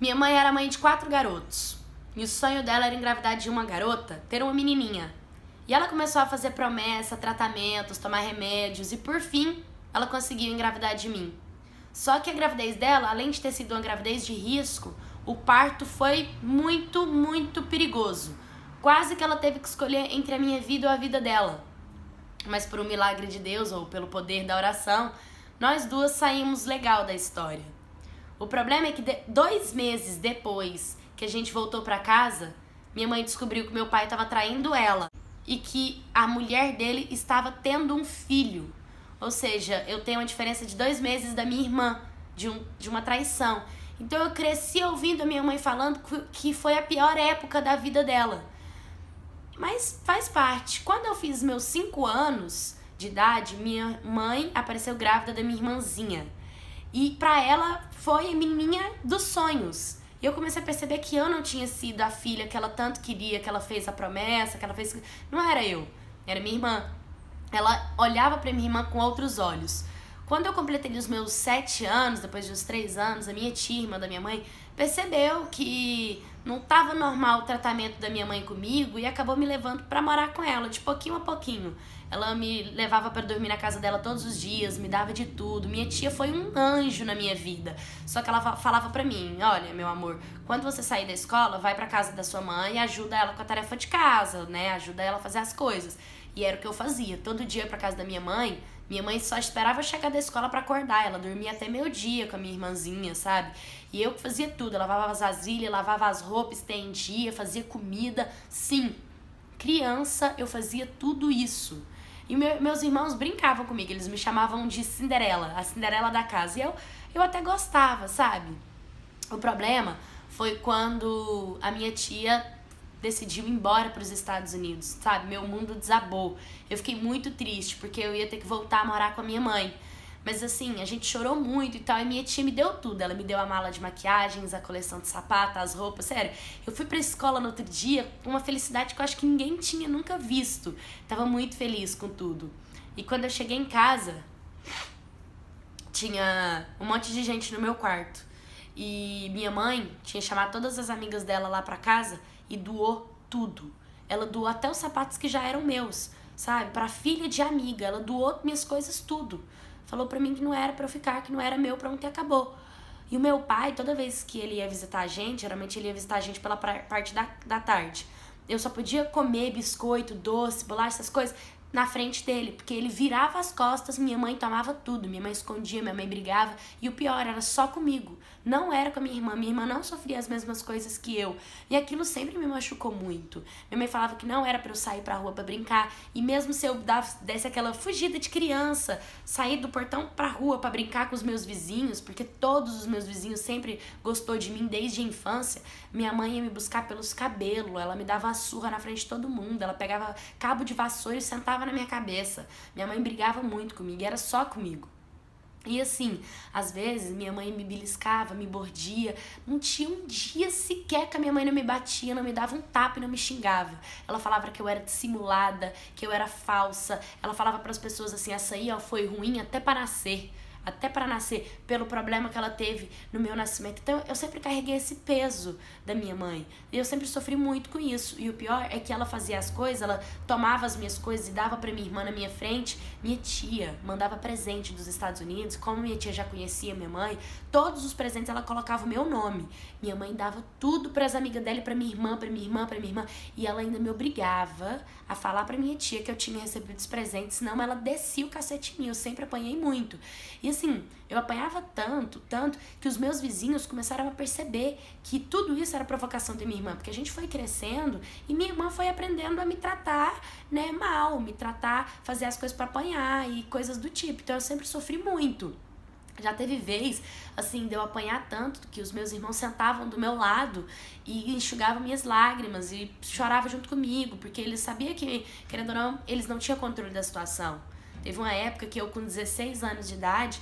Minha mãe era mãe de 4 garotos. E o sonho dela era engravidar de uma garota, ter uma menininha. E ela começou a fazer promessa, tratamentos, tomar remédios e por fim, ela conseguiu engravidar de mim. Só que a gravidez dela, além de ter sido uma gravidez de risco, o parto foi muito, muito perigoso. Quase que ela teve que escolher entre a minha vida ou a vida dela. Mas por um milagre de Deus ou pelo poder da oração, nós duas saímos legal da história. O problema é que 2 meses depois que a gente voltou pra casa, minha mãe descobriu que meu pai estava traindo ela e que a mulher dele estava tendo um filho. Ou seja, eu tenho uma diferença de 2 meses da minha irmã, de uma traição. Então eu cresci ouvindo a minha mãe falando que foi a pior época da vida dela. Mas faz parte. Quando eu fiz meus 5 anos de idade, minha mãe apareceu grávida da minha irmãzinha. E pra ela foi a menininha dos sonhos. E eu comecei a perceber que eu não tinha sido a filha que ela tanto queria, que ela fez a promessa, que ela fez... Não era eu, era minha irmã. Ela olhava pra minha irmã com outros olhos. Quando eu completei os meus 7 anos, depois de uns 3 anos, a minha tia, irmã da minha mãe, percebeu que não estava normal o tratamento da minha mãe comigo e acabou me levando pra morar com ela, de pouquinho a pouquinho. Ela me levava pra dormir na casa dela todos os dias, me dava de tudo. Minha tia foi um anjo na minha vida. Só que ela falava pra mim, olha, meu amor, quando você sair da escola, vai pra casa da sua mãe e ajuda ela com a tarefa de casa, né? Ajuda ela a fazer as coisas. E era o que eu fazia. Todo dia eu ia pra casa da minha mãe só esperava eu chegar da escola pra acordar. Ela dormia até meio-dia com a minha irmãzinha, sabe? E eu que fazia tudo. Eu lavava as vasilhas, lavava as roupas, estendia, fazia comida. Sim, criança, eu fazia tudo isso. E meus irmãos brincavam comigo. Eles me chamavam de Cinderela, a Cinderela da casa. E eu até gostava, sabe? O problema foi quando a minha tia decidiu ir embora para os Estados Unidos, sabe? Meu mundo desabou. Eu fiquei muito triste, porque eu ia ter que voltar a morar com a minha mãe. Mas assim, a gente chorou muito e tal, e minha tia me deu tudo. Ela me deu a mala de maquiagens, a coleção de sapatos, as roupas, sério. Eu fui pra escola no outro dia com uma felicidade que eu acho que ninguém tinha nunca visto. Tava muito feliz com tudo. E quando eu cheguei em casa, tinha um monte de gente no meu quarto. E minha mãe tinha chamado todas as amigas dela lá pra casa e doou tudo. Ela doou até os sapatos que já eram meus, sabe? Pra filha de amiga, ela doou minhas coisas tudo. Falou pra mim que não era pra eu ficar, que não era meu, pronto, e acabou. E o meu pai, toda vez que ele ia visitar a gente, geralmente ele ia visitar a gente pela parte da tarde. Eu só podia comer biscoito, doce, bolacha, essas coisas na frente dele, porque ele virava as costas, minha mãe tomava tudo, minha mãe escondia, minha mãe brigava, e o pior, era só comigo, não era com a minha irmã não sofria as mesmas coisas que eu, e aquilo sempre me machucou muito. Minha mãe falava que não era pra eu sair pra rua pra brincar, e mesmo se eu desse aquela fugida de criança, sair do portão pra rua pra brincar com os meus vizinhos, porque todos os meus vizinhos sempre gostou de mim desde a infância, minha mãe ia me buscar pelos cabelos, ela me dava uma surra na frente de todo mundo, ela pegava cabo de vassoura e sentava na minha cabeça. Minha mãe brigava muito comigo, era só comigo. E assim, às vezes minha mãe me beliscava, me mordia. Não tinha um dia sequer que a minha mãe não me batia, não me dava um tapa e não me xingava. Ela falava que eu era dissimulada, que eu era falsa. Ela falava para as pessoas assim, essa aí ó, foi ruim até para nascer. Até para nascer, pelo problema que ela teve no meu nascimento. Então eu sempre carreguei esse peso da minha mãe. E eu sempre sofri muito com isso. E o pior é que ela fazia as coisas, ela tomava as minhas coisas e dava pra minha irmã na minha frente. Minha tia mandava presente dos Estados Unidos. Como minha tia já conhecia minha mãe, todos os presentes ela colocava o meu nome. Minha mãe dava tudo pras amigas dela e pra minha irmã, pra minha irmã, pra minha irmã. E ela ainda me obrigava a falar pra minha tia que eu tinha recebido os presentes, senão ela descia o cacete em mim. Eu sempre apanhei muito. E assim, eu apanhava tanto, que os meus vizinhos começaram a perceber que tudo isso era provocação da minha irmã, porque a gente foi crescendo e minha irmã foi aprendendo a me tratar, né, mal, me tratar, fazer as coisas pra apanhar e coisas do tipo. Então eu sempre sofri muito. Já teve vez, assim, de eu apanhar tanto que os meus irmãos sentavam do meu lado e enxugavam minhas lágrimas e choravam junto comigo, porque eles sabiam que, querendo ou não, eles não tinham controle da situação. Teve uma época que eu, com 16 anos de idade,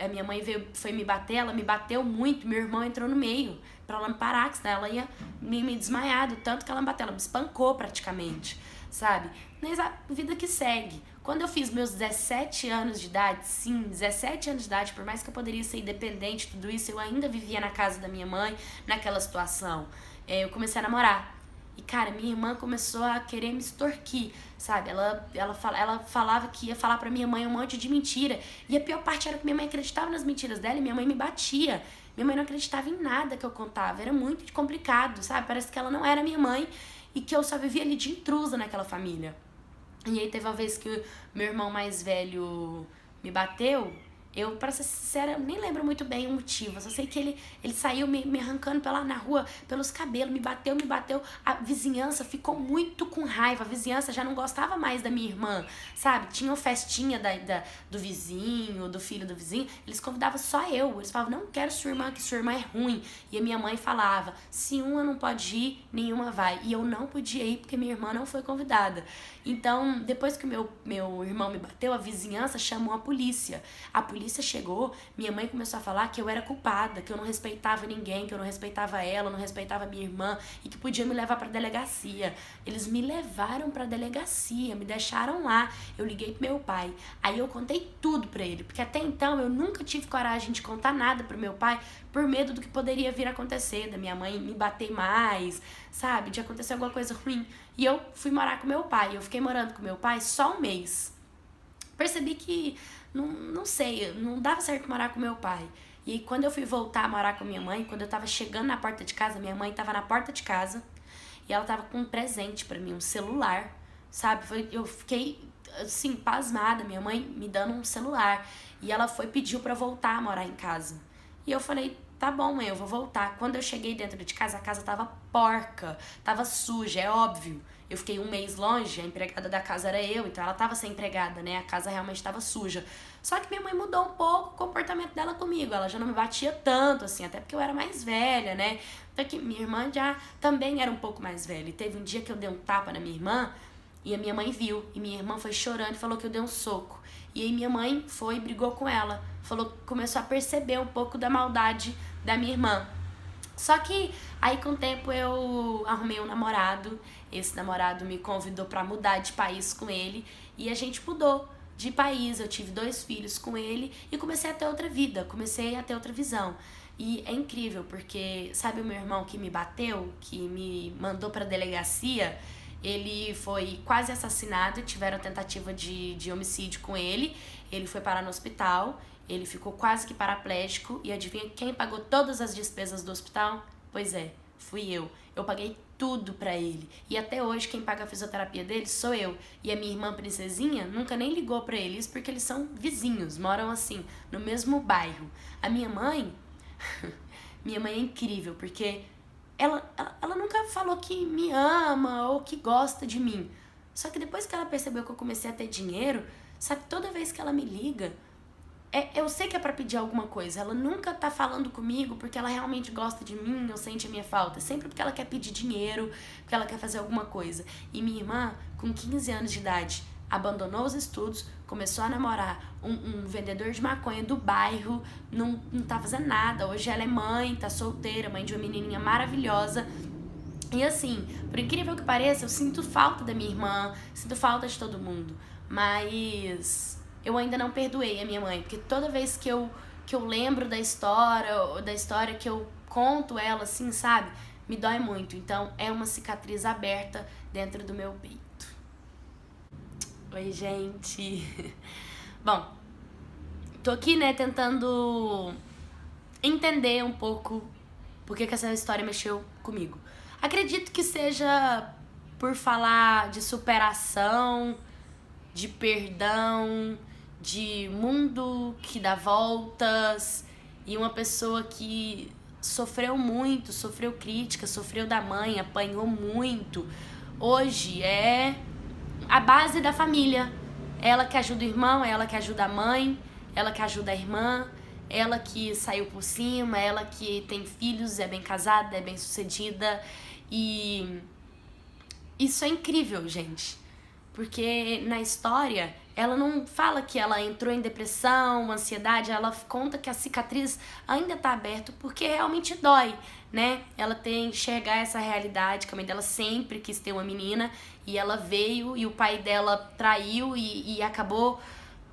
a minha mãe foi me bater, ela me bateu muito, meu irmão entrou no meio pra ela me parar, que senão ela ia me desmaiar, do tanto que ela me bateu, ela me espancou praticamente, sabe? Mas a vida que segue. quando eu fiz meus 17 anos de idade, sim, 17 anos de idade, por mais que eu poderia ser independente, tudo isso, eu ainda vivia na casa da minha mãe, naquela situação. Eu comecei a namorar. E, cara, minha irmã começou a querer me extorquir, sabe? Ela falava que ia falar pra minha mãe um monte de mentira. E a pior parte era que minha mãe acreditava nas mentiras dela e minha mãe me batia. Minha mãe não acreditava em nada que eu contava. Era muito complicado, sabe? Parece que ela não era minha mãe e que eu só vivia ali de intrusa naquela família. E aí teve uma vez que meu irmão mais velho me bateu. Eu, pra ser sincera, nem lembro muito bem o motivo. Eu só sei que ele saiu me arrancando na rua, pelos cabelos, me bateu. A vizinhança ficou muito com raiva. A vizinhança já não gostava mais da minha irmã, sabe? Tinha uma festinha do vizinho, do filho do vizinho. Eles convidavam só eu. Eles falavam, não quero sua irmã, que sua irmã é ruim. E a minha mãe falava, se uma não pode ir, nenhuma vai. E eu não podia ir porque minha irmã não foi convidada. Então, depois que o meu irmão me bateu, a vizinhança chamou a polícia. A polícia chegou, minha mãe começou a falar que eu era culpada, que eu não respeitava ninguém, que eu não respeitava ela, não respeitava minha irmã e que podia me levar pra delegacia. Eles me levaram pra delegacia, me deixaram lá. Eu liguei pro meu pai. Aí eu contei tudo pra ele, porque até então eu nunca tive coragem de contar nada pro meu pai por medo do que poderia vir a acontecer, da minha mãe me bater mais, sabe? De acontecer alguma coisa ruim. E eu fui morar com meu pai. Eu fiquei morando com meu pai só um mês. Percebi que, não sei, não dava certo morar com meu pai. E aí, quando eu fui voltar a morar com minha mãe, quando eu tava chegando na porta de casa, minha mãe tava na porta de casa e ela tava com um presente pra mim, um celular, sabe? Eu fiquei, assim, pasmada, minha mãe me dando um celular. E ela pediu pra voltar a morar em casa. E eu falei, tá bom, mãe, eu vou voltar. Quando eu cheguei dentro de casa, a casa tava porca, tava suja, é óbvio. Eu fiquei um mês longe, a empregada da casa era eu, então ela tava sem empregada, né? A casa realmente tava suja. Só que minha mãe mudou um pouco o comportamento dela comigo. Ela já não me batia tanto, assim, até porque eu era mais velha, né? Então que minha irmã já também era um pouco mais velha. E teve um dia que eu dei um tapa na minha irmã e a minha mãe viu. E minha irmã foi chorando e falou que eu dei um soco. E aí minha mãe foi e brigou com ela. Começou a perceber um pouco da maldade da minha irmã. Só que aí com o tempo eu arrumei um namorado, esse namorado me convidou pra mudar de país com ele e a gente mudou de país, eu tive 2 filhos com ele e comecei a ter outra vida, comecei a ter outra visão. E é incrível porque, sabe o meu irmão que me bateu, que me mandou pra delegacia, ele foi quase assassinado, tiveram tentativa de homicídio com ele foi parar no hospital. Ele ficou quase que paraplégico e adivinha quem pagou todas as despesas do hospital? Pois é, fui eu. Eu paguei tudo pra ele. E até hoje quem paga a fisioterapia dele sou eu. E a minha irmã princesinha nunca nem ligou pra eles porque eles são vizinhos, moram assim, no mesmo bairro. A minha mãe, minha mãe é incrível porque ela nunca falou que me ama ou que gosta de mim. Só que depois que ela percebeu que eu comecei a ter dinheiro, sabe, toda vez que ela me liga, eu sei que é pra pedir alguma coisa. Ela nunca tá falando comigo porque ela realmente gosta de mim ou sente a minha falta. Sempre porque ela quer pedir dinheiro, porque ela quer fazer alguma coisa. E minha irmã, com 15 anos de idade, abandonou os estudos, começou a namorar um vendedor de maconha do bairro, não tá fazendo nada. Hoje ela é mãe, tá solteira, mãe de uma menininha maravilhosa. E assim, por incrível que pareça, eu sinto falta da minha irmã, sinto falta de todo mundo. Mas eu ainda não perdoei a minha mãe, porque toda vez que eu lembro da história que eu conto ela, assim, sabe? Me dói muito. Então, é uma cicatriz aberta dentro do meu peito. Oi, gente. Bom, tô aqui, né, tentando entender um pouco por que essa história mexeu comigo. Acredito que seja por falar de superação, de perdão, de mundo que dá voltas e uma pessoa que sofreu muito, sofreu crítica, sofreu da mãe, apanhou muito. Hoje é a base da família. Ela que ajuda o irmão, ela que ajuda a mãe, ela que ajuda a irmã, ela que saiu por cima, ela que tem filhos, é bem casada, é bem sucedida. E isso é incrível, gente. Porque na história ela não fala que ela entrou em depressão, ansiedade, ela conta que a cicatriz ainda tá aberta porque realmente dói, né? Ela tem que enxergar essa realidade, que a mãe dela sempre quis ter uma menina e ela veio e o pai dela traiu e acabou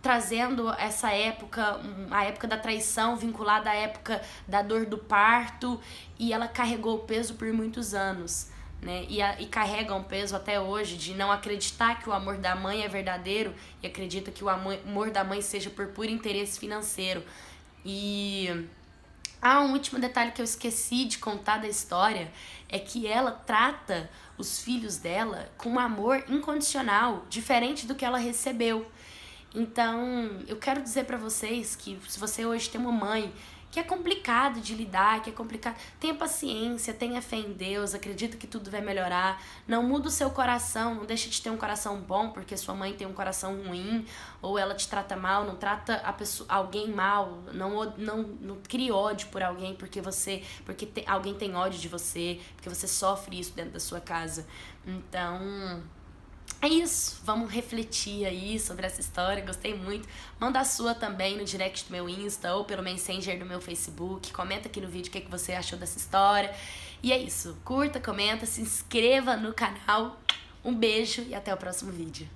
trazendo essa época, a época da traição vinculada à época da dor do parto, e ela carregou o peso por muitos anos, né? E carrega um peso até hoje de não acreditar que o amor da mãe é verdadeiro e acredita que o amor da mãe seja por puro interesse financeiro. E um último detalhe que eu esqueci de contar da história é que ela trata os filhos dela com amor incondicional, diferente do que ela recebeu. Então, eu quero dizer pra vocês que se você hoje tem uma mãe que é complicado de lidar, que é complicado, tenha paciência, tenha fé em Deus, acredita que tudo vai melhorar, não muda o seu coração, não deixa de ter um coração bom porque sua mãe tem um coração ruim, ou ela te trata mal, não trata alguém mal, não crie ódio por alguém porque alguém tem ódio de você, porque você sofre isso dentro da sua casa. Então, é isso, vamos refletir aí sobre essa história, gostei muito. Manda a sua também no direct do meu Insta ou pelo Messenger do meu Facebook. Comenta aqui no vídeo o que você achou dessa história. E é isso, curta, comenta, se inscreva no canal. Um beijo e até o próximo vídeo.